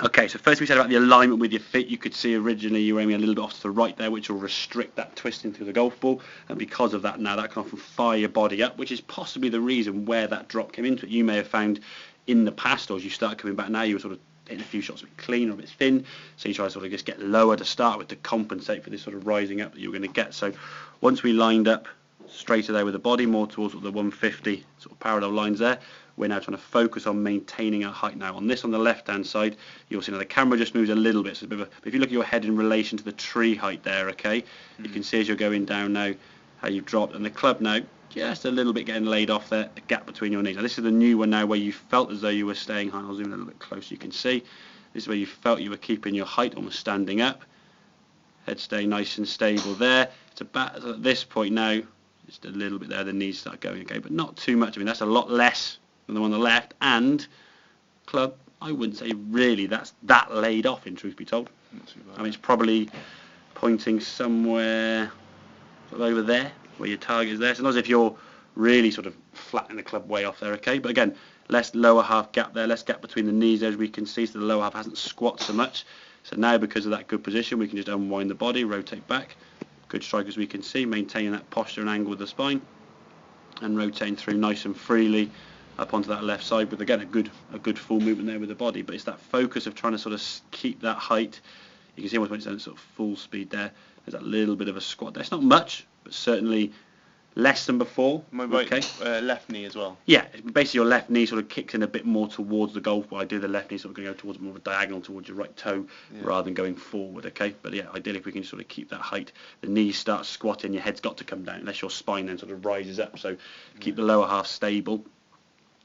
Okay, so first we said about the alignment with your feet. You could see originally you were aiming a little bit off to the right there, which will restrict that twisting through the golf ball. And because of that now, that can often fire your body up, which is possibly the reason where that drop came into it. You may have found in the past, or as you start coming back now, you were sort of hitting a few shots a bit clean or a bit thin. So you try to sort of just get lower to start with to compensate for this sort of rising up that you're going to get. So once we lined up straighter there with the body, more towards the 150 sort of parallel lines there, we're now trying to focus on maintaining our height now. On this, on the left-hand side, you'll see now the camera just moves a little bit. So it's a bit of if you look at your head in relation to the tree height there, okay, you can see as you're going down now how you've dropped, and the club now just a little bit getting laid off there, a gap between your knees. Now this is the new one now where you felt as though you were staying high. I'll zoom in a little bit closer, you can see. This is where you felt you were keeping your height, almost standing up. Head staying nice and stable there. It's about at this point now, just a little bit there, the knees start going, okay, but not too much. I mean, that's a lot less than the one on the left, and club, I wouldn't say really that's that laid off, in truth be told. Not too bad. I mean, it's probably pointing somewhere sort of over there, where your target is there. So not as if you're really sort of flattening the club way off there, okay, but again, less lower half gap there, less gap between the knees there, as we can see, so the lower half hasn't squat so much. So now, because of that good position, we can just unwind the body, rotate back. Good strike, as we can see, maintaining that posture and angle with the spine, and rotating through nice and freely up onto that left side with, again, a good full movement there with the body. But it's that focus of trying to sort of keep that height. You can see almost when it's done sort of full speed there, there's that little bit of a squat there. It's not much, but certainly less than before. My right, okay. Left knee as well. Yeah, basically your left knee sort of kicks in a bit more towards the golf ball. Ideally, the left knee sort of going to go towards more of a diagonal towards your right toe, rather than going forward, okay? But yeah, ideally if we can sort of keep that height, the knees start squatting, your head's got to come down, unless your spine then sort of rises up. So keep the lower half stable.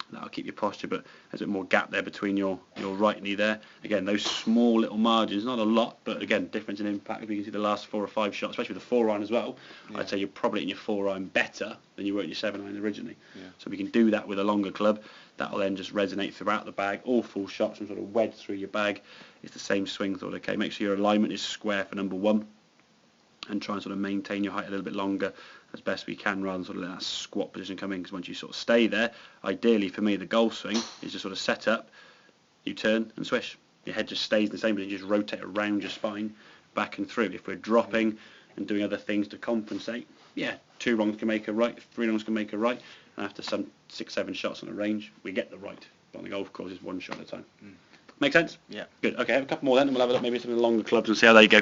That'll keep your posture, but there's a bit more gap there between your right knee there. Again, those small little margins, not a lot, but again, difference in impact. If you can see the last 4 or 5 shots, especially with the 4-iron as well, I'd say you're probably in your 4-iron better than you were in your 7-iron originally. So we can do that with a longer club. That'll then just resonate throughout the bag, all full shots and sort of wedge through your bag. It's the same swing thought, okay? Make sure your alignment is square for number 1, and try and sort of maintain your height a little bit longer as best we can, rather than sort of let that squat position come in, because once you sort of stay there, ideally for me the golf swing is just sort of set up, you turn and swish. Your head just stays in the same position, you just rotate around your spine, back and through. If we're dropping and doing other things to compensate, 2 wrongs can make a right, 3 wrongs can make a right, and after some 6-7 shots on a range, we get the right. But on the golf course, it's 1 shot at a time. Make sense? Yeah. Good. Okay, have a couple more then, and we'll have a look maybe some of the longer clubs and see how they go.